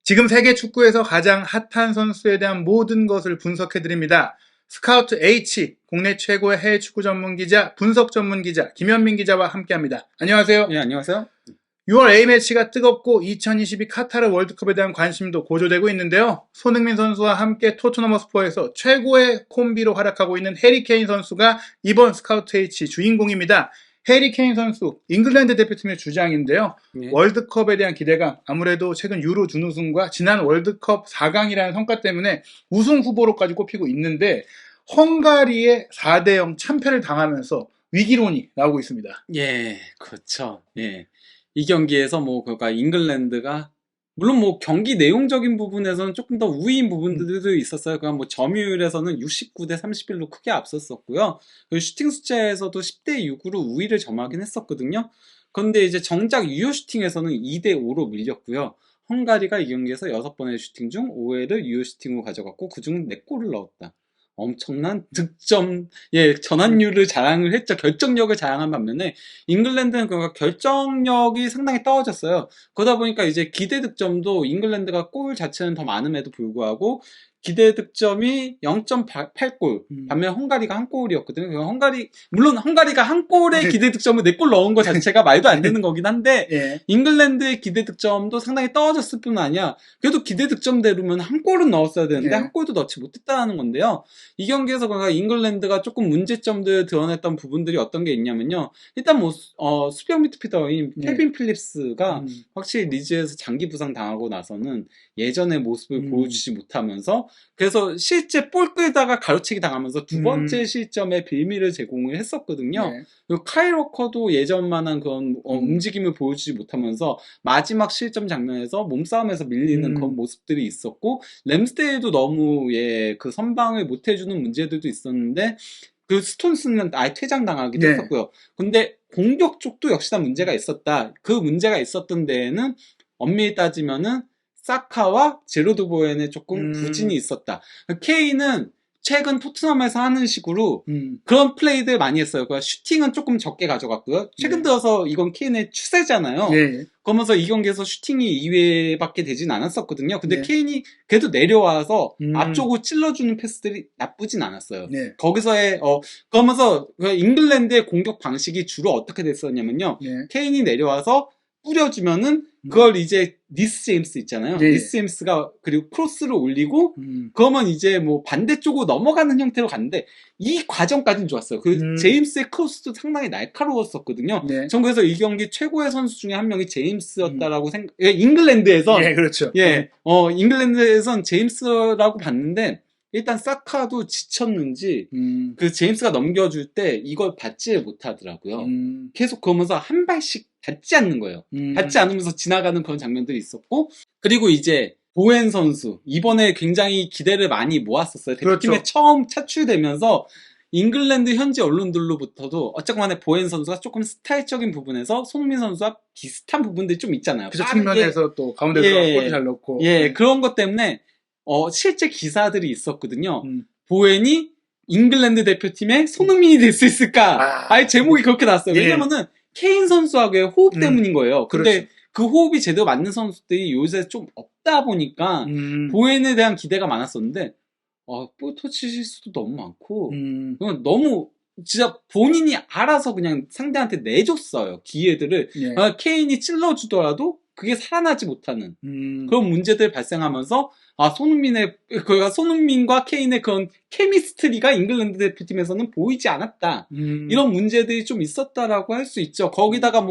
지금 세계 축구에서 가장 핫한 선수에 대한 모든 것을 분석해드립니다. 스카우트 H, 국내 최고의 해외 축구 전문 기자, 분석 전문 기자, 김현민 기자와 함께합니다. 안녕하세요. 예, 안녕하세요. 6월 A매치가 뜨겁고 2022 카타르 월드컵에 대한 관심도 고조되고 있는데요. 손흥민 선수와 함께 토트넘 허스퍼에서 최고의 콤비로 활약하고 있는 해리 케인 선수가 이번 스카우트 H 주인공입니다. 해리 케인 선수, 잉글랜드 대표팀의 주장인데요. 예. 월드컵에 대한 기대감, 아무래도 최근 유로 준우승과 지난 월드컵 4강이라는 성과 때문에 우승 후보로까지 꼽히고 있는데 헝가리에 4대0 참패를 당하면서 위기론이 나오고 있습니다. 예, 그렇죠. 예. 이 경기에서 그러니까 잉글랜드가, 물론 경기 내용적인 부분에서는 조금 더 우위인 부분들도 있었어요. 그러니까 점유율에서는 69대 31로 크게 앞섰었고요. 슈팅 숫자에서도 10대 6으로 우위를 점하긴 했었거든요. 그런데 이제 정작 유효 슈팅에서는 2대 5로 밀렸고요. 헝가리가 이 경기에서 6번의 슈팅 중 5회를 유효 슈팅으로 가져갔고, 그중 4골을 넣었다. 엄청난 득점, 전환율을 자랑을 했죠. 결정력을 자랑한 반면에 잉글랜드는 그러니까 결정력이 상당히 떨어졌어요. 그러다 보니까 이제 기대 득점도 잉글랜드가 골 자체는 더 많음에도 불구하고 기대 득점이 0.8골, 반면 헝가리가 한 골이었거든요. 물론 헝가리가 한 골에 기대 득점을 4골 넣은 것 자체가 말도 안 되는 거긴 한데, 예. 잉글랜드의 기대 득점도 상당히 떨어졌을 뿐 아니야. 그래도 기대 득점대로면 한 골은 넣었어야 되는데, 예. 한 골도 넣지 못했다는 건데요. 이 경기에서 그러니까 잉글랜드가 조금 문제점들을 드러냈던 부분들이 어떤 게 있냐면요. 일단 수비형 미드필더인 켈빈 필립스가 확실히 리즈에서 장기 부상 당하고 나서는 예전의 모습을 보여주지 못하면서, 그래서 실제 볼 끌다가 가로채기 당하면서 두 번째 실점에 빌미를 제공을 했었거든요. 네. 그리고 카일 워커도 예전만한 그런 움직임을 보여주지 못하면서 마지막 실점 장면에서 몸싸움에서 밀리는 그런 모습들이 있었고, 램스데일도 너무 그 선방을 못 해주는 문제들도 있었는데, 그 스톤스는 아예 퇴장당하기도 했었고요. 근데 공격 쪽도 역시나 문제가 있었다. 그 문제가 있었던 데에는 엄밀히 따지면은 사카와 제로드 보엔의 조금 부진이 있었다. 케인은 최근 토트넘에서 하는 식으로 그런 플레이들 많이 했어요. 그러니까 슈팅은 조금 적게 가져갔고요. 최근 들어서 이건 케인의 추세잖아요. 그러면서 이 경기에서 슈팅이 2회밖에 되진 않았었거든요. 근데 케인이 그래도 내려와서 앞쪽으로 찔러주는 패스들이 나쁘진 않았어요. 거기서의 그러면서 잉글랜드의 공격 방식이 주로 어떻게 됐었냐면요. 케인이 내려와서 뿌려주면은 그걸 이제 리스 제임스 있잖아요. 리스 제임스가 그리고 크로스를 올리고 그러면 이제 반대쪽으로 넘어가는 형태로 갔는데 이 과정까지는 좋았어요. 그 제임스의 크로스도 상당히 날카로웠었거든요. 전 그래서 이 경기 최고의 선수 중에 한 명이 제임스였다라고 잉글랜드에선 그렇죠. 잉글랜드에선 제임스라고 봤는데 일단 사카도 지쳤는지 그 제임스가 넘겨줄 때 이걸 받지 못하더라고요. 계속 그러면서 한 발씩 닿지 않는 거예요. 닿지 않으면서 지나가는 그런 장면들이 있었고, 그리고 이제 보엔 선수 이번에 굉장히 기대를 많이 모았었어요. 대표팀에 처음 차출되면서 잉글랜드 현지 언론들로부터도 어쨌건 간에 보엔 선수가 조금 스타일적인 부분에서 손흥민 선수와 비슷한 부분들이 좀 있잖아요. 그 측면에서 또 가운데서 골을 잘 넣고 그런 것 때문에 실제 기사들이 있었거든요. 보엔이 잉글랜드 대표팀의 손흥민이 될 수 있을까? 아예 제목이 그렇게 나왔어요. 왜냐면은 케인 선수하고의 호흡 때문인 거예요. 근데 그 호흡이 제대로 맞는 선수들이 요새 좀 없다 보니까 보엔에 대한 기대가 많았었는데 볼 터치 실수도 너무 많고 너무 진짜 본인이 알아서 그냥 상대한테 내줬어요. 기회들을. 케인이 찔러주더라도 그게 살아나지 못하는 그런 문제들 발생하면서 손흥민과 케인의 그런 케미스트리가 잉글랜드 대표팀에서는 보이지 않았다. 이런 문제들이 좀 있었다라고 할 수 있죠. 거기다가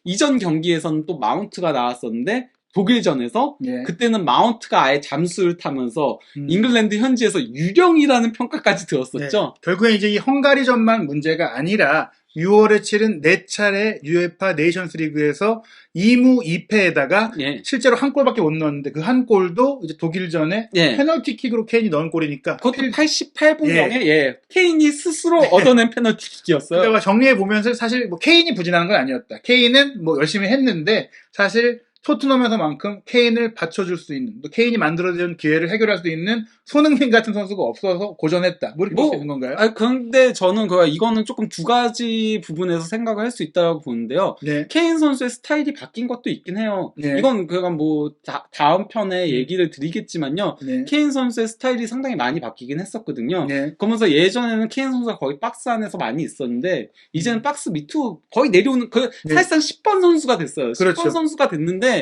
이전 경기에서는 또 마운트가 나왔었는데 독일전에서 그때는 마운트가 아예 잠수를 타면서 잉글랜드 현지에서 유령이라는 평가까지 들었었죠. 결국엔 이제 이 헝가리전만 문제가 아니라 6월에 치른 4차례 UEFA 네이션스 리그에서 2무 2패에다가 실제로 한 골밖에 못 넣었는데 그 한 골도 이제 독일전에 페널티킥으로 케인이 넣은 골이니까 그것도 88분경에 케인이 스스로 얻어낸 페널티킥이었어요. 그러니까 정리해 보면서 사실 케인이 부진하는 건 아니었다. 케인은 열심히 했는데 사실 토트넘에서만큼 케인을 받쳐줄 수 있는, 또 케인이 만들어준 기회를 해결할 수 있는 손흥민 같은 선수가 없어서 고전했다. 뭐 이렇게 볼 수 있는 건가요? 근데 저는 이거는 조금 두 가지 부분에서 생각을 할 수 있다고 보는데요. 네. 케인 선수의 스타일이 바뀐 것도 있긴 해요. 네. 이건 다음 편에 얘기를 드리겠지만요. 네. 케인 선수의 스타일이 상당히 많이 바뀌긴 했었거든요. 네. 그러면서 예전에는 케인 선수가 거의 박스 안에서 많이 있었는데 이제는 박스 밑으로 거의 내려오는 네. 사실상 10번 선수가 됐어요. 그렇죠. 10번 선수가 됐는데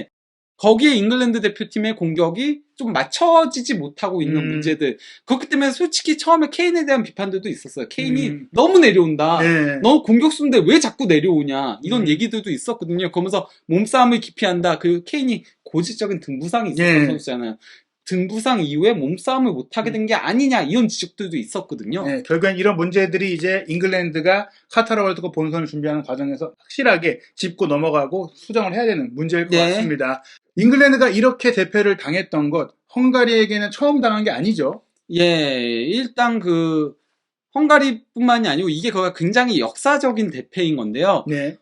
거기에 잉글랜드 대표팀의 공격이 좀 맞춰지지 못하고 있는 문제들. 그렇기 때문에 솔직히 처음에 케인에 대한 비판들도 있었어요. 케인이 너무 내려온다. 네. 너 공격수인데 왜 자꾸 내려오냐. 이런 얘기들도 있었거든요. 그러면서 몸싸움을 기피한다. 그 케인이 고질적인 등부상이 있었던 네. 선수잖아요. 등부상 이후에 몸싸움을 못하게 된 게 아니냐. 이런 지적들도 있었거든요. 네, 결국엔 이런 문제들이 이제 잉글랜드가 카타르 월드컵 본선을 준비하는 과정에서 확실하게 짚고 넘어가고 수정을 해야 되는 문제일 것 네. 같습니다. 잉글랜드가 이렇게 대패를 당했던 것, 헝가리에게는 처음 당한 게 아니죠? 예, 일단 헝가리뿐만이 아니고 이게 굉장히 역사적인 대패인 건데요. 네.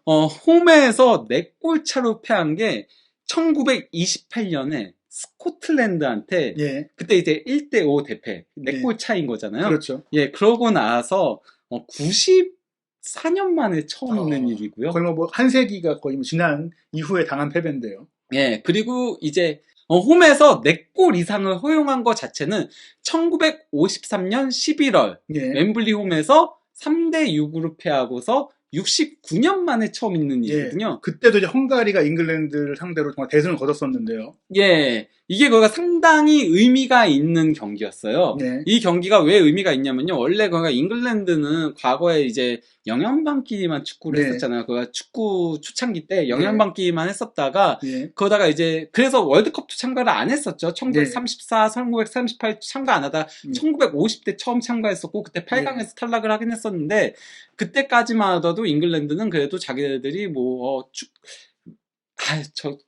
홈에서 4골 차로 패한 게 1928년에 스코틀랜드한테 예. 그때 이제 1대5 대패 4골 차인 거잖아요. 그렇죠. 예, 그러고 나서 94년 만에 처음 있는 일이고요. 거의 한 세기가 거의 지난 이후에 당한 패배인데요. 예, 그리고 이제 홈에서 4골 이상을 허용한 것 자체는 1953년 11월 예. 웸블리 홈에서 3대6으로 패하고서 69년 만에 처음 있는 일이거든요. 예. 그때도 이제 헝가리가 잉글랜드를 상대로 정말 대승을 거뒀었는데요. 예, 이게 상당히 의미가 있는 경기였어요. 네. 이 경기가 왜 의미가 있냐면요. 원래 잉글랜드는 과거에 이제 영향반끼리만 축구를 네. 했었잖아요. 축구 초창기 때 영향반끼리만 했었다가 예. 그러다가 이제 그래서 월드컵도 참가를 안 했었죠. 1934, 1938 참가 안 하다 1950때 처음 참가했었고 그때 8강에서 탈락을 하긴 했었는데 그때까지만 하더라도 잉글랜드는 그래도 자기네들이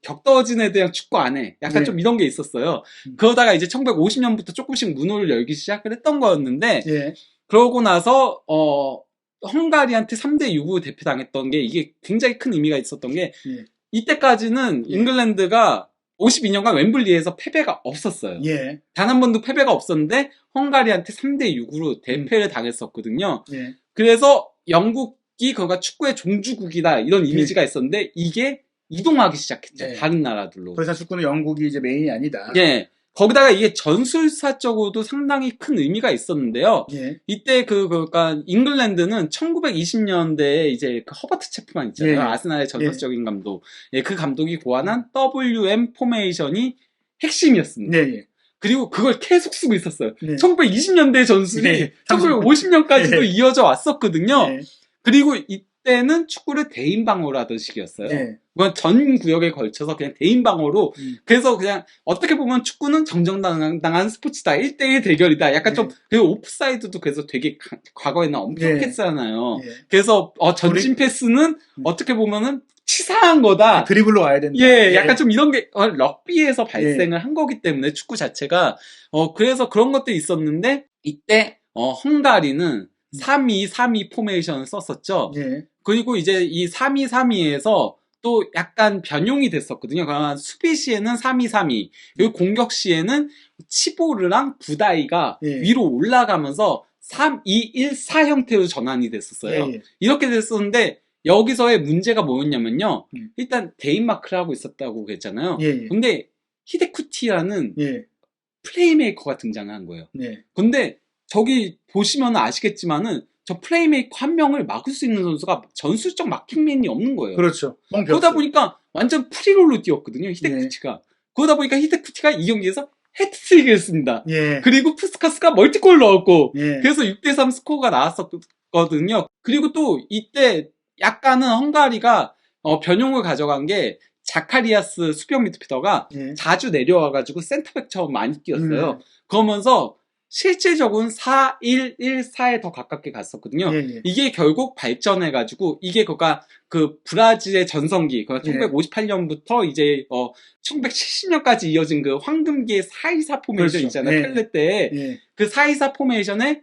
격떨어진 애들이랑 축구 안 해. 약간 좀 이런 게 있었어요. 그러다가 이제 1950년부터 조금씩 문호를 열기 시작을 했던 거였는데, 예. 그러고 나서, 헝가리한테 3대6으로 대패당했던 게 이게 굉장히 큰 의미가 있었던 게, 이때까지는 잉글랜드가 52년간 웸블리에서 패배가 없었어요. 예. 단 한 번도 패배가 없었는데, 헝가리한테 3대6으로 대패를 당했었거든요. 예. 그래서 영국이 축구의 종주국이다, 이런 이미지가 있었는데, 이게 이동하기 시작했죠. 네. 다른 나라들로. 더 이상 축구는 영국이 이제 메인이 아니다. 예. 거기다가 이게 전술사적으로도 상당히 큰 의미가 있었는데요. 예. 이때 그러니까 잉글랜드는 1920년대에 이제 허버트 체프만 있잖아요. 예. 아스날의 전설적인 감독. 예, 그 감독이 고안한 WM 포메이션이 핵심이었습니다. 예. 그리고 그걸 계속 쓰고 있었어요. 네. 1920년대 전술이 1950년까지도 이어져 왔었거든요. 그리고 이때는 축구를 대인 방어로 하던 시기였어요. 그건 전 구역에 걸쳐서 그냥 대인 방어로 그래서 그냥 어떻게 보면 축구는 정정당당한 스포츠다. 1대1 대결이다. 약간 좀 그리고 오프사이드도 그래서 되게 과거에는 엄격했잖아요. 그래서 전진 패스는 어떻게 보면은 치사한 거다. 드리블로 와야 된다. 예, 약간 좀 이런 게 럭비에서 발생을 한 거기 때문에 축구 자체가 그래서 그런 것들이 있었는데 이때 헝가리는 3-2-3-2 포메이션을 썼었죠. 예. 그리고 이제 이 3-2-3-2에서 또 약간 변용이 됐었거든요. 그러니까 수비 시에는 3-2-3-2 그리고 공격 시에는 치보르랑 부다이가 위로 올라가면서 3-2-1-4 형태로 전환이 됐었어요. 이렇게 됐었는데 여기서의 문제가 뭐였냐면요. 일단 데인마크를 하고 있었다고 그랬잖아요. 근데 히데쿠티라는 플레이메이커가 등장한 거예요. 근데 저기 보시면 아시겠지만은 저 플레이메이커 한 명을 막을 수 있는 선수가 전술적 마킹맨이 없는 거예요. 그렇죠. 그러다 보니까 완전 프리롤로 뛰었거든요. 히데쿠티가. 그러다 보니까 히데쿠티가 이 경기에서 해트트릭을 했습니다. 그리고 푸스카스가 멀티골 넣었고 그래서 6대3 스코어가 나왔었거든요. 그리고 또 이때 약간은 헝가리가 변용을 가져간 게 자카리아스 수비형 미드필더가 자주 내려와가지고 센터백처럼 많이 뛰었어요. 그러면서 실제적으로는 4-1-1-4에 더 가깝게 갔었거든요. 이게 결국 발전해가지고 이게 그 브라질의 전성기 1958년부터 이제 1970년까지 이어진 그 황금기의 4-2-4 포메이션 있잖아요. 펠레 때 그 4-2-4 포메이션에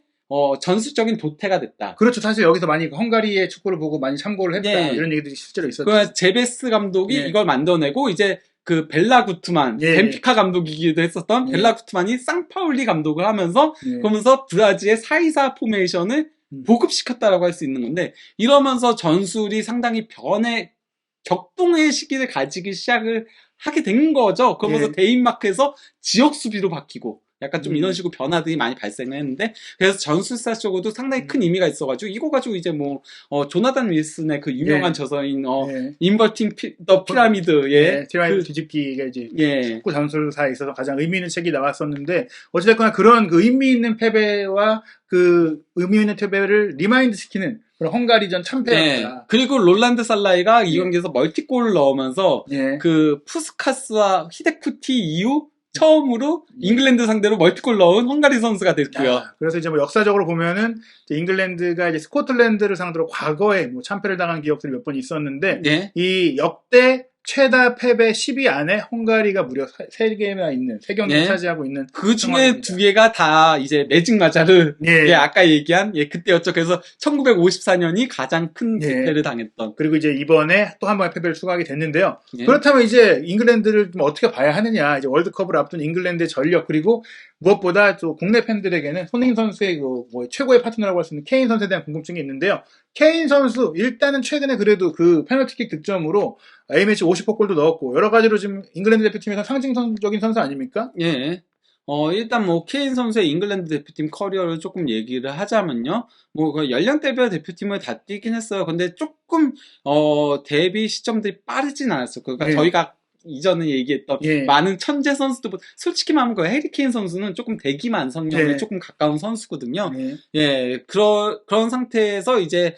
전술적인 도태가 됐다. 그렇죠. 사실 여기서 많이 헝가리의 축구를 보고 많이 참고를 했다. 이런 얘기들이 실제로 있었죠. 그 제베스 감독이 이걸 만들어내고 이제 그 벨라 구트만, 예, 벤피카 감독이기도 했었던 예. 벨라 구트만이 쌍파울리 감독을 하면서 예. 그러면서 브라질의 4-2-4 포메이션을 보급시켰다라고 할 수 있는 건데 이러면서 전술이 상당히 격동의 시기를 가지기 시작을 하게 된 거죠. 그러면서 예. 데인마크에서 지역 수비로 바뀌고 약간 좀 음. 이런 식으로 변화들이 많이 발생을 했는데 그래서 전술사적으로도 상당히 큰 의미가 있어가지고 이거 가지고 이제 뭐 조나단 윌슨의 그 유명한 예. 저서인 예. 인버팅 더 피라미드 피라미드 뒤집기가 이제 예. 축구 전술사에 있어서 가장 의미 있는 책이 나왔었는데 어찌됐거나 그런 그 의미 있는 패배와 그 의미 있는 패배를 리마인드 시키는 그런 헝가리전 참패였다. 그리고 롤란드 살라이가 이 예. 경기에서 멀티골을 넣으면서 예. 그 푸스카스와 히데쿠티 이후 처음으로 예. 잉글랜드 상대로 멀티골 넣은 헝가리 선수가 됐고요. 야, 그래서 이제 뭐 역사적으로 보면은 이제 잉글랜드가 이제 스코틀랜드를 상대로 과거에 뭐 참패를 당한 기억들이 몇 번 있었는데 예. 이 역대 최다 패배 10위 안에 헝가리가 무려 3개나 있는 3경기를 예. 차지하고 있는 그 중에 상황입니다. 2개가 다 이제 매직 마자르 예. 아까 얘기한 그때였죠. 그래서 1954년이 가장 큰 예. 대패를 당했던. 그리고 이제 이번에 또 한 번의 패배를 추가하게 됐는데요. 예. 그렇다면 이제 잉글랜드를 좀 어떻게 봐야 하느냐. 이제 월드컵을 앞둔 잉글랜드의 전력 그리고 무엇보다 또 국내 팬들에게는 손흥민 선수의 그 뭐 최고의 파트너라고 할 수 있는 케인 선수에 대한 궁금증이 있는데요. 케인 선수 일단은 최근에 그래도 그 페널티킥 득점으로 A매치 50호 골도 넣었고 여러 가지로 지금 잉글랜드 대표팀에서 상징적인 선수 아닙니까? 예. 일단 뭐 케인 선수의 잉글랜드 대표팀 커리어를 조금 얘기를 하자면요. 뭐 그 연령대별 대표팀을 다 뛰긴 했어요. 근데 조금 데뷔 시점들이 빠르진 않았어요. 그러니까 예. 저희가 이전에 얘기했던 예. 많은 천재 선수들보다 솔직히 말하면 그 해리 케인 선수는 조금 대기만 성령에 예. 조금 가까운 선수거든요. 예. 예, 그런 상태에서 이제,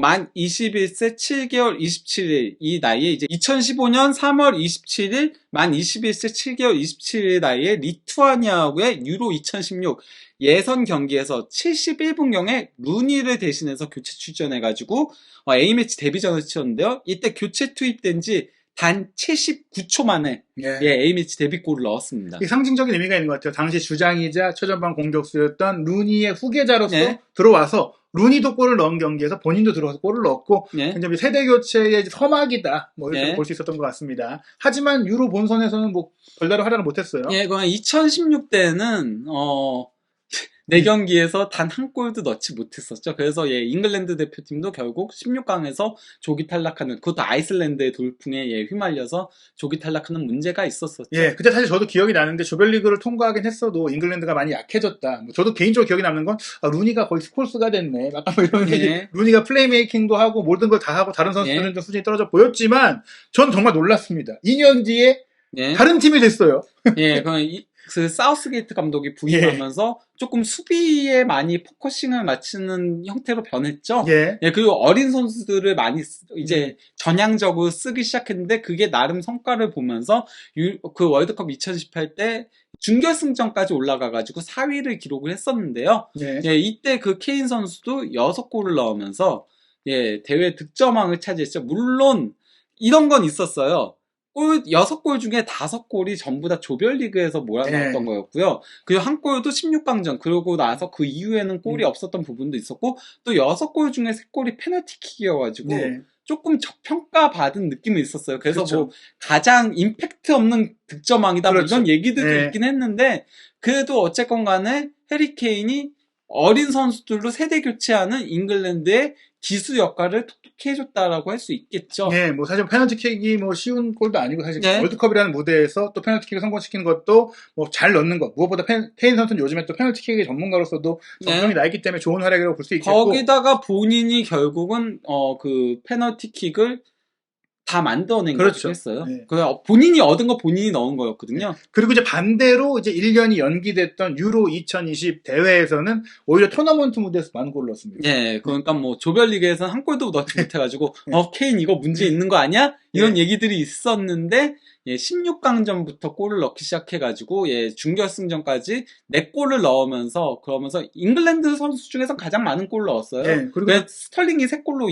만 21세 7개월 27일, 이 나이에 이제 2015년 3월 27일, 만 21세 7개월 27일 나이에 리투아니아하고의 유로 2016 예선 경기에서 71분경에 루니를 대신해서 교체 출전해가지고, A매치 데뷔전을 치렀는데요. 이때 교체 투입된 지 단 79초 만에, A매치 데뷔골을 넣었습니다. 이 상징적인 의미가 있는 것 같아요. 당시 주장이자 최전방 공격수였던 루니의 후계자로서 예. 들어와서 루니도 골을 넣은 경기에서 본인도 들어와서 골을 넣었고 예. 굉장히 세대 교체의 서막이다. 뭐 이렇게 예. 볼 수 있었던 것 같습니다. 하지만 유로 본선에서는 뭐 별다른 활약을 못했어요. 예, 그럼 2016때는 4경기에서 단 한 골도 넣지 못했었죠. 그래서 잉글랜드 대표팀도 결국 16강에서 조기 탈락하는, 그것도 아이슬란드의 돌풍에 휘말려서 조기 탈락하는 문제가 있었었죠. 예, 그때 사실 저도 기억이 나는데 조별리그를 통과하긴 했어도 잉글랜드가 많이 약해졌다. 뭐 저도 개인적으로 기억이 남는 건 루니가 거의 스콜스가 됐네. 약간 뭐 이러면서 예. 루니가 플레이메이킹도 하고 모든 걸 다 하고 다른 선수들은 예. 좀 수준이 떨어져 보였지만 전 정말 놀랐습니다. 2년 뒤에 예. 다른 팀이 됐어요. 예, 그 사우스게이트 감독이 부임하면서 조금 수비에 많이 포커싱을 맞추는 형태로 변했죠. 예. 그리고 어린 선수들을 많이 이제 전향적으로 쓰기 시작했는데 그게 나름 성과를 보면서 그 월드컵 2018 때 준결승전까지 올라가가지고 4위를 기록을 했었는데요. 예. 이때 그 케인 선수도 6골을 넣으면서 대회 득점왕을 차지했죠. 물론 이런 건 있었어요. 6골 중에 5골이 전부 다 조별리그에서 몰아넣었던 거였고요. 그리고 한 골도 16강전, 그러고 나서 그 이후에는 골이 없었던 부분도 있었고, 또 6골 중에 3골이 페널티킥이어가지고, 조금 저평가받은 느낌이 있었어요. 그래서 그렇죠. 뭐, 가장 임팩트 없는 득점왕이다, 그렇죠. 뭐 이런 얘기들도 있긴 했는데, 그래도 어쨌건 간에 해리 케인이 어린 선수들로 세대 교체하는 잉글랜드의 기수 역할을 톡톡히 해줬다라고 할 수 있겠죠. 예, 뭐 사실 페널티킥이 뭐 쉬운 골도 아니고 사실 네. 월드컵이라는 무대에서 또 페널티킥을 성공시키는 것도 뭐 잘 넣는 것. 무엇보다 케인 선수는 요즘에 또 페널티킥의 전문가로서도 정성이 나 있기 때문에 좋은 활약이라고 볼 수 있겠고. 거기다가 본인이 결국은 그 페널티킥을 다 만들어낸 그렇죠. 거죠 했어요. 네. 본인이 얻은 거 본인이 넣은 거였거든요. 그리고 이제 반대로 이제 1년이 연기됐던 유로 2020 대회에서는 오히려 토너먼트 무대에서 많은 골을 넣었습니다. 예, 그러니까 뭐 조별리그에서는 한 골도 넣지 못해가지고 케인 이거 문제 있는 거 아니야? 이런 얘기들이 있었는데 16강전부터 골을 넣기 시작해가지고 준결승전까지 4골을 넣으면서 그러면서 잉글랜드 선수 중에서 가장 많은 골을 넣었어요. 그리고 스털링이 3골로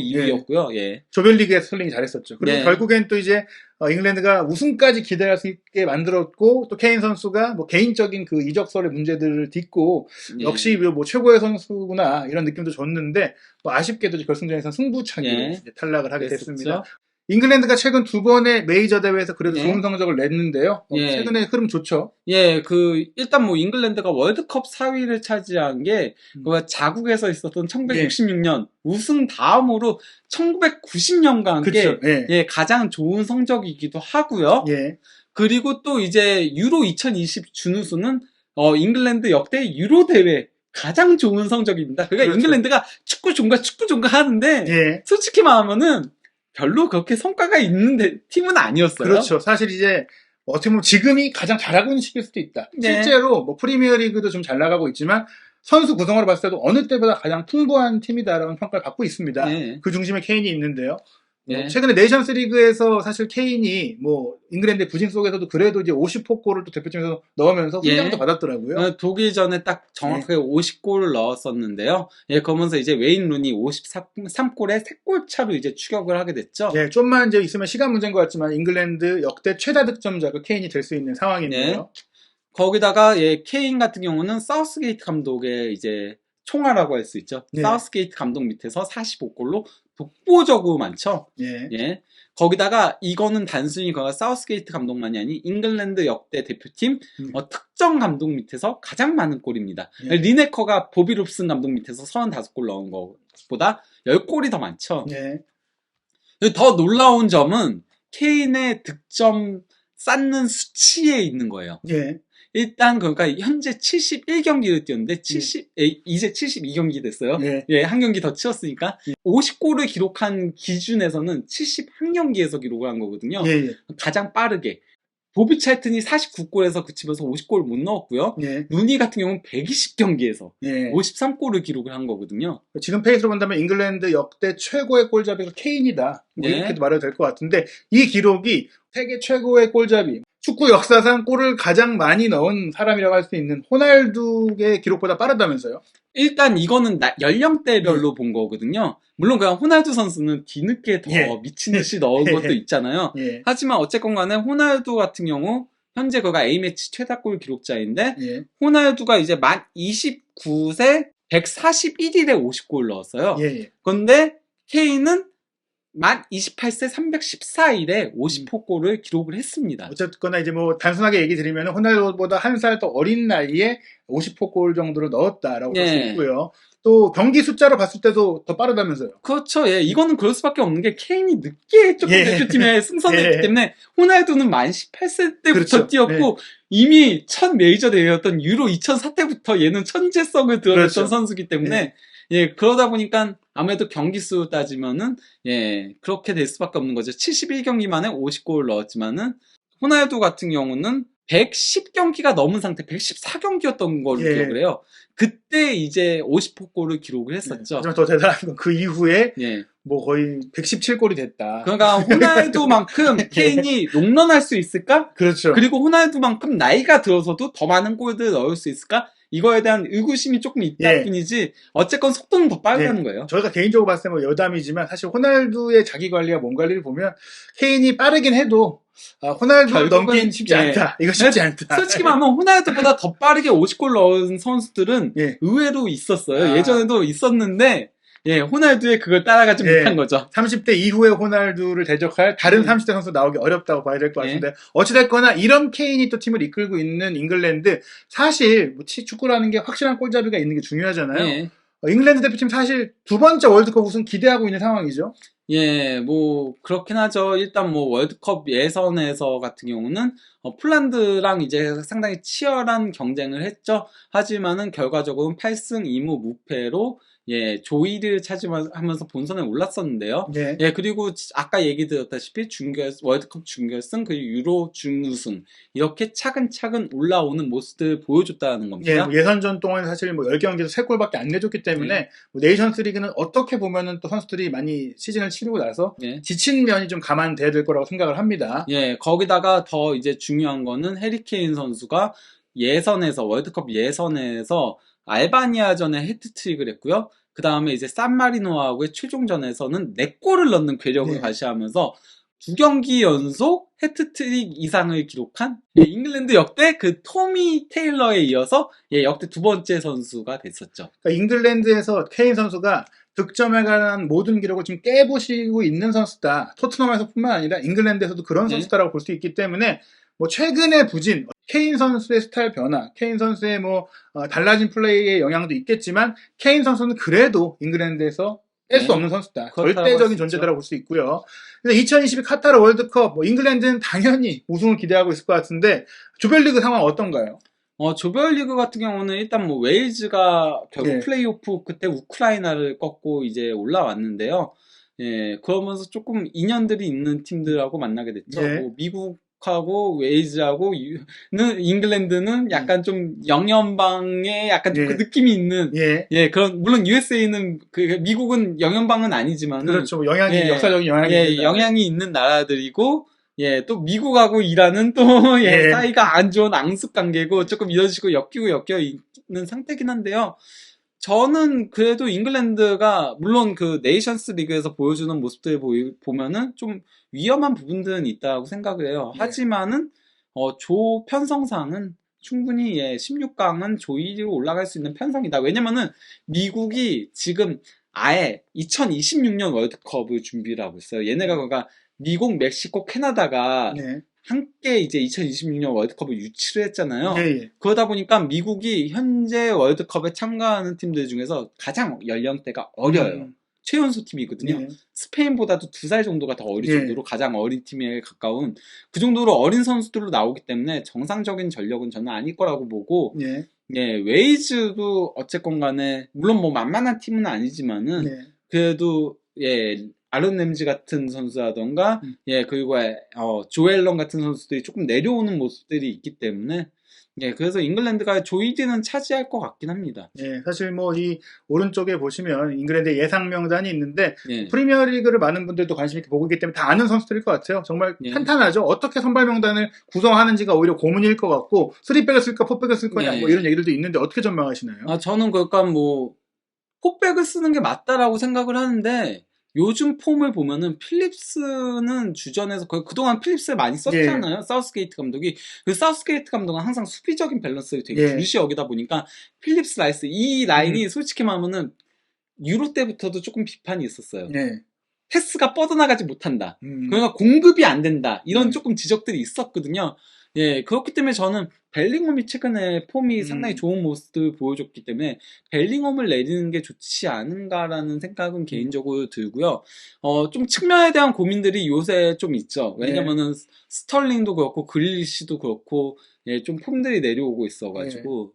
2위였고요. 조별리그에서 스털링이 잘했었죠. 그리고 결국엔 또 이제 잉글랜드가 우승까지 기대할 수 있게 만들었고 또 케인 선수가 뭐 개인적인 그 이적설의 문제들을 딛고 역시 뭐 최고의 선수구나 이런 느낌도 줬는데 뭐 아쉽게도 결승전에서 승부차기로 탈락을 하게 됐습니다. 잉글랜드가 최근 두 번의 메이저 대회에서 그래도 예. 좋은 성적을 냈는데요. 예. 최근에 흐름 좋죠. 예, 일단 뭐 잉글랜드가 월드컵 4위를 차지한 게, 그 자국에서 있었던 1966년 우승 다음으로 1990년과 함께, 그쵸. 예. 예, 가장 좋은 성적이기도 하고요. 예. 그리고 또 이제 유로 2020 준우승은, 잉글랜드 역대 유로 대회 가장 좋은 성적입니다. 그러니까 그렇죠. 잉글랜드가 축구 종가 하는데, 예. 솔직히 말하면은 별로 그렇게 성과가 있는 팀은 아니었어요. 그렇죠. 사실 이제 어떻게 보면 지금이 가장 잘하고 있는 시기일 수도 있다. 네. 실제로 뭐 프리미어리그도 좀 잘 나가고 있지만 선수 구성으로 봤을 때도 어느 때보다 가장 풍부한 팀이다라는 평가를 받고 있습니다. 네. 그 중심에 케인이 있는데요. 네. 최근에 네이션스 리그에서 사실 케인이 뭐 잉글랜드의 부진 속에서도 그래도 이제 50호골을 또 대표팀에서 넣으면서 훈장도 예. 받았더라고요. 독일전에 딱 정확하게 50골을 넣었었는데요. 예, 그러면서 이제 웨인 루니 53골에 3골 차로 이제 추격을 하게 됐죠. 예, 좀만 이제 있으면 시간 문제인 것 같지만 잉글랜드 역대 최다 득점자가 케인이 될 수 있는 상황인데요. 거기다가 예, 케인 같은 경우는 사우스게이트 감독의 이제 총알이라고 할 수 있죠. 네. 사우스게이트 감독 밑에서 45골로 독보적으로 많죠. 예. 예. 거기다가 이거는 단순히 사우스게이트 감독만이 아닌 잉글랜드 역대 대표팀 특정 감독 밑에서 가장 많은 골입니다. 예. 리네커가 보비 롭슨 감독 밑에서 35골 넣은 것보다 10골이 더 많죠. 예. 더 놀라운 점은 케인의 득점 쌓는 수치에 있는 거예요. 예. 일단 그러니까 현재 71경기를 뛰었는데 이제 72경기 됐어요. 예. 예, 한 경기 더 치렀으니까 50골을 기록한 기준에서는 71경기에서 기록을 한 거거든요. 예. 예. 가장 빠르게. 보비 찰튼이 49골에서 그치면서 50골을 못 넣었고요. 예. 루니 같은 경우는 120경기에서 예. 53골을 기록을 한 거거든요. 지금 페이스로 본다면 잉글랜드 역대 최고의 골잡이가 케인이다. 뭐 네. 이렇게도 말해도 될 것 같은데 이 기록이 세계 최고의 골잡이, 축구 역사상 골을 가장 많이 넣은 사람이라고 할 수 있는 호날두의 기록보다 빠르다면서요? 일단 이거는 연령대별로 본 거거든요. 물론 그냥 호날두 선수는 뒤늦게 더 예. 미친 듯이 넣은 것도 있잖아요. 예. 하지만 어쨌건 간에 호날두 같은 경우 현재 그가 A매치 최다골 기록자인데 예. 호날두가 이제 만 29세 141일에 50골 넣었어요. 예. 그런데 케인은 만 28세 314일에 50호골을 기록을 했습니다. 어쨌거나 이제 뭐 단순하게 얘기 드리면 호날두보다 한 살 더 어린 나이에 50호 골 정도를 넣었다라고 볼 수 예. 있고요. 또 경기 숫자로 봤을 때도 더 빠르다면서요. 그렇죠. 예, 이거는 그럴 수밖에 없는 게 케인이 늦게 조금 예. 대표팀에 승선했기 예. 때문에 호날두는 만 18세 때부터 그렇죠. 뛰었고 이미 첫 메이저 대회였던 유로 2004 때부터 얘는 천재성을 드러냈던 그렇죠. 선수기 때문에 예, 그러다 보니까 아무래도 경기 수 따지면은 예, 그렇게 될 수밖에 없는 거죠. 71경기 만에 50골을 넣었지만은 호날두 같은 경우는 110경기가 넘은 상태 114경기였던 걸로 예. 기억을 해요. 그때 이제 50호골을 기록을 했었죠. 하지만 더 대단한 건 그 이후에 예. 뭐 거의 117골이 됐다. 그러니까 호날두만큼 케인이 롱런할 수 있을까? 그렇죠. 그리고 호날두만큼 나이가 들어서도 더 많은 골들을 넣을 수 있을까? 이거에 대한 의구심이 조금 있다는 예. 뿐이지 어쨌건 속도는 더 빠르다는 예. 거예요. 저희가 개인적으로 봤을 때 뭐 여담이지만 사실 호날두의 자기 관리와 몸 관리를 보면 케인이 빠르긴 해도 호날두를 결국은, 넘긴 쉽지 예. 않다. 이거 쉽지 않다. 솔직히 말하면 호날두보다 더 빠르게 50골 넣은 선수들은 예. 의외로 있었어요. 아. 예전에도 있었는데 예, 호날두의 그걸 따라가지 예. 못한 거죠. 30대 이후에 호날두를 대적할 다른 30대 선수 나오기 어렵다고 봐야 될 것 같은데 어찌됐거나 이런 케인이 또 팀을 이끌고 있는 잉글랜드 사실 뭐 축구라는 게 확실한 골잡이가 있는 게 중요하잖아요. 예. 잉글랜드 대표팀 사실 두 번째 월드컵 우승 기대하고 있는 상황이죠. 예, 뭐 그렇긴 하죠. 일단 뭐 월드컵 예선에서 같은 경우는 폴란드랑 이제 상당히 치열한 경쟁을 했죠. 하지만은 결과적으로는 8승 2무 무패로 예, 조이를 차지하면서 본선에 올랐었는데요. 네. 예, 그리고 아까 얘기 드렸다시피 월드컵 준결승, 그리고 유로 준우승, 이렇게 차근차근 올라오는 모습들을 보여줬다는 겁니다. 예, 뭐 예선전 동안 사실 뭐 10경기에서 3골밖에 안 내줬기 때문에 뭐 네이션스 리그는 어떻게 보면은 또 선수들이 많이 시즌을 치르고 나서 예. 지친 면이 좀 감안돼야 될 거라고 생각을 합니다. 예, 거기다가 더 이제 중요한 거는 해리케인 선수가 월드컵 예선에서 알바니아전에 해트트릭을 했고요. 그 다음에 이제 산마리노하고의 최종전에서는 4골을 넣는 괴력을 네. 과시하면서 2경기 연속 해트트릭 이상을 기록한 잉글랜드 역대 그 토미 테일러에 이어서 역대 두 번째 선수가 됐었죠. 그러니까 잉글랜드에서 케인 선수가 득점에 관한 모든 기록을 지금 깨부시고 있는 선수다. 토트넘에서뿐만 아니라 잉글랜드에서도 그런 네. 선수다라고 볼 수 있기 때문에 뭐 최근의 부진, 케인 선수의 스타일 변화, 케인 선수의 달라진 플레이의 영향도 있겠지만 케인 선수는 그래도 잉글랜드에서 뺄 수 네. 없는 선수다. 그렇다고 절대적인 할 수 존재다라고 볼 수 있고요. 그래서 2022 카타르 월드컵 잉글랜드는 당연히 우승을 기대하고 있을 것 같은데 조별리그 상황 어떤가요? 조별리그 같은 경우는 일단 뭐 웨일즈가 결국 예. 플레이오프 그때 우크라이나를 꺾고 이제 올라왔는데요. 예, 그러면서 조금 인연들이 있는 팀들하고 만나게 됐죠. 예. 뭐 미국하고 웨일즈하고 잉글랜드는 약간 좀 영연방의 약간 좀 예. 그 느낌이 있는 예. 그런 물론 USA는 미국은 영연방은 아니지만은 그렇죠. 영향이 예, 역사적인 영향이 있는 나라. 영향이 있는 나라들이고 또 미국하고 이란은 또 예. 사이가 안 좋은 앙숙 관계고 조금 이런 식으로 엮이고 엮여 있는 상태긴 한데요. 저는 그래도 ingland가 물론 그 네이션스 리그에서 보여주는 모습들 보면은 좀 위험한 부분들은 있다고 생각을 해요. 예. 하지만은 조 편성상은 충분히 16강은 조 1위로 올라갈 수 있는 편성이다. 왜냐면은 미국이 지금 아예 2026년 월드컵을 준비를 하고 있어요. 얘네가 그러니까 미국, 멕시코, 캐나다가 네. 함께 이제 2026년 월드컵을 유치를 했잖아요. 예. 그러다 보니까 미국이 현재 월드컵에 참가하는 팀들 중에서 가장 연령대가 어려요. 최연소 팀이거든요. 예. 스페인보다도 2살 정도가 더 어릴 예. 정도로 가장 어린 팀에 가까운 그 정도로 어린 선수들로 나오기 때문에 정상적인 전력은 저는 아닐 거라고 보고 예. 웨이즈도 어쨌건 간에 물론 뭐 만만한 팀은 아니지만은 예. 그래도 아론 램지 같은 선수라던가 그리고 조엘런 같은 선수들이 조금 내려오는 모습들이 있기 때문에 그래서 잉글랜드가 조 1위는 차지할 것 같긴 합니다. 예, 사실 이 오른쪽에 보시면 잉글랜드 예상 명단이 있는데 예. 프리미어리그를 많은 분들도 관심 있게 보고 있기 때문에 다 아는 선수들일 것 같아요. 정말 예. 탄탄하죠. 어떻게 선발 명단을 구성하는지가 오히려 고민일 것 같고 3백을 쓸까 4백을 쓸 거냐 예. 뭐 이런 얘기들도 있는데 어떻게 전망하시나요? 저는 그러니까 뭐 포백을 쓰는 게 맞다라고 생각을 하는데 요즘 폼을 보면은 필립스는 주전에서 그동안 필립스를 많이 썼잖아요. 사우스게이트 감독이. 그 사우스게이트 감독은 항상 수비적인 밸런스를 되게 중시 여기다 보니까 필립스 라이스 이 라인이 솔직히 말하면은 유로 때부터도 조금 비판이 있었어요. 패스가 뻗어나가지 못한다. 그러니까 공급이 안 된다. 이런 조금 지적들이 있었거든요. 그렇기 때문에 저는 벨링엄이 최근에 폼이 상당히 좋은 모습을 보여줬기 때문에 벨링엄을 내리는 게 좋지 않은가라는 생각은 개인적으로 들고요. 좀 측면에 대한 고민들이 요새 좀 있죠. 왜냐면은 스털링도 그렇고 그릴리시도 그렇고 좀 폼들이 내려오고 있어가지고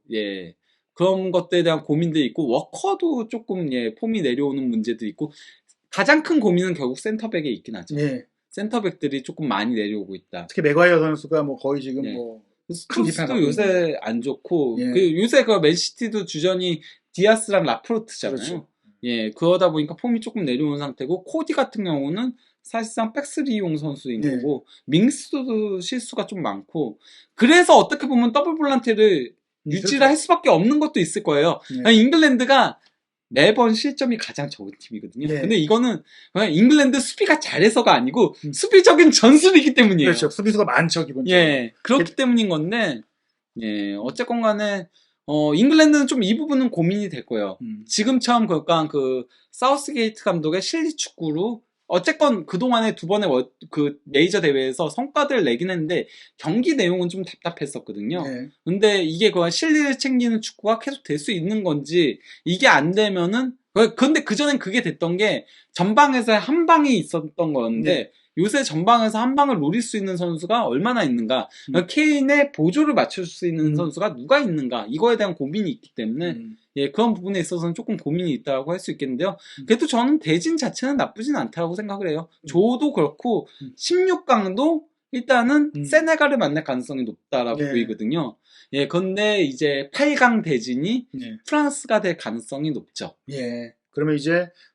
그런 것들에 대한 고민들이 있고 워커도 조금 폼이 내려오는 문제도 있고 가장 큰 고민은 결국 센터백에 있긴 하죠. 센터백들이 조금 많이 내려오고 있다. 특히 맥과이어 선수가 거의 지금 스토스도 요새 안 좋고 요새 그 맨시티도 주전이 디아스랑 라프로트잖아요. 그렇죠. 그러다 보니까 폼이 조금 내려오는 상태고 코디 같은 경우는 사실상 백스리용 선수인 거고 밍스도 실수가 좀 많고 그래서 어떻게 보면 더블 볼란테를 유지를 할 수밖에 없는 것도 있을 거예요. 아니, 잉글랜드가 매번 실점이 가장 적은 팀이거든요. 근데 이거는 잉글랜드 수비가 잘해서가 아니고 수비적인 전술이기 때문이에요. 그렇죠. 수비수가 많죠, 기본적으로. 그렇기 때문인 건데 어쨌건 간에 잉글랜드는 좀 이 부분은 고민이 될 거예요. 지금처럼 그러니까 그 사우스게이트 감독의 실리 축구로 어쨌건 그동안에 두 번의 그 메이저 대회에서 성과들을 내긴 했는데 경기 내용은 좀 답답했었거든요. 근데 이게 그 실리를 챙기는 축구가 계속 될 수 있는 건지 이게 안 되면은 근데 그전엔 그게 됐던 게 전방에서 한 방이 있었던 건데 요새 전방에서 한 방을 노릴 수 있는 선수가 얼마나 있는가 케인의 보조를 맞출 수 있는 선수가 누가 있는가 이거에 대한 고민이 있기 때문에 그런 부분에 있어서는 조금 고민이 있다고 할 수 있겠는데요. 그래도 저는 대진 자체는 나쁘진 않다고 생각을 해요. 조도 그렇고 16강도 일단은 세네갈을 만날 가능성이 높다라고 보이거든요. 근데 이제 8강 대진이 프랑스가 될 가능성이 높죠. 그러면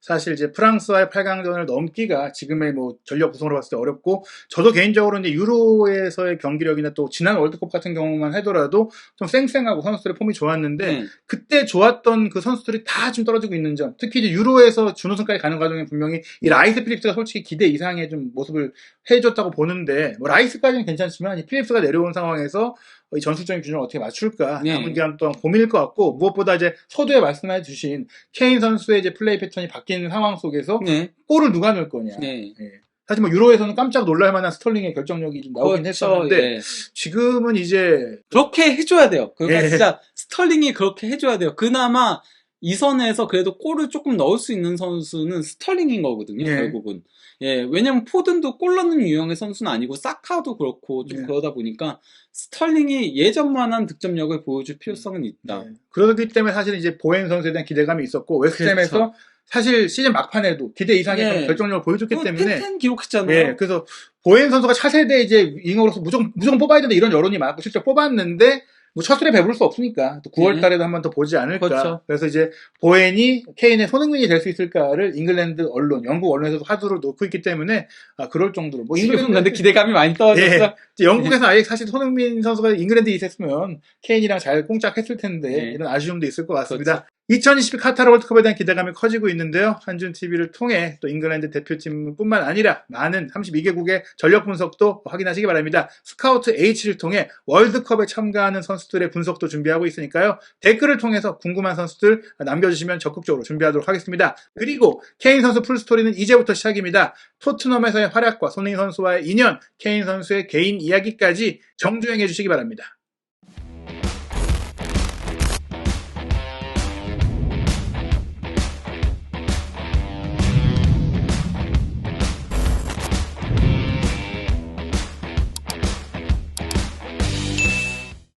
사실 프랑스와의 8강전을 넘기가 지금의 전력 구성으로 봤을 때 어렵고, 저도 개인적으로 유로에서의 경기력이나 또 지난 월드컵 같은 경우만 하더라도 좀 쌩쌩하고 선수들의 폼이 좋았는데, 그때 좋았던 그 선수들이 다 지금 떨어지고 있는 점, 특히 유로에서 준우승까지 가는 과정에 분명히 이 라이스 필립스가 솔직히 기대 이상의 좀 모습을 해줬다고 보는데, 라이스까지는 괜찮지만 이 필립스가 내려온 상황에서 이 전술적인 균형을 어떻게 맞출까 네. 남은 기간 동안 고민일 것 같고 무엇보다 이제 서두에 말씀해 주신 케인 선수의 이제 플레이 패턴이 바뀌는 상황 속에서 네. 골을 누가 넣을 거냐. 네. 예. 사실 뭐 유로에서는 깜짝 놀랄 만한 스털링의 결정력이 좀 나오긴 그렇죠. 했었는데 예. 지금은 이제 그렇게 해줘야 돼요. 그러니까 예. 진짜 스털링이 그렇게 해줘야 돼요. 그나마 이 선에서 그래도 골을 조금 넣을 수 있는 선수는 스털링인 거거든요. 예. 결국은. 예, 왜냐면 포든도 골 넣는 유형의 선수는 아니고 사카도 그렇고 좀 예. 그러다 보니까 스털링이 예전만한 득점력을 보여줄 필요성은 있다. 예. 그러기 때문에 사실 이제 보엔 선수에 대한 기대감이 있었고 웨스트햄에서 그렇죠. 사실 시즌 막판에도 기대 이상의 예. 결정력을 보여줬기 때문에 10 기록했잖아요. 예, 그래서 보엔 선수가 차세대 이제 윙어로서 무조건 뽑아야 된다 이런 여론이 많고 실제 뽑았는데 뭐 첫술에 배부를 수 없으니까 또 9월 달에도 한 번 더 보지 않을까. 그렇죠. 그래서 이제 보엔이 케인의 손흥민이 될 수 있을까를 잉글랜드 언론, 영국 언론에서도 화두를 놓고 있기 때문에 그럴 정도로 뭐 지금은 근데 기대감이 많이 떨어졌어요. 예, 영국에서 아예 사실 손흥민 선수가 잉글랜드에 있었으면 케인이랑 잘 꽁짝했을 텐데 예. 이런 아쉬움도 있을 것 같습니다. 2022 카타르 월드컵에 대한 기대감이 커지고 있는데요. 한준TV를 통해 또 잉글랜드 대표팀뿐만 아니라 많은 32개국의 전력 분석도 확인하시기 바랍니다. 스카우트 H를 통해 월드컵에 참가하는 선수들의 분석도 준비하고 있으니까요. 댓글을 통해서 궁금한 선수들 남겨주시면 적극적으로 준비하도록 하겠습니다. 그리고 케인 선수 풀스토리는 이제부터 시작입니다. 토트넘에서의 활약과 손흥민 선수와의 인연, 케인 선수의 개인 이야기까지 정주행해 주시기 바랍니다.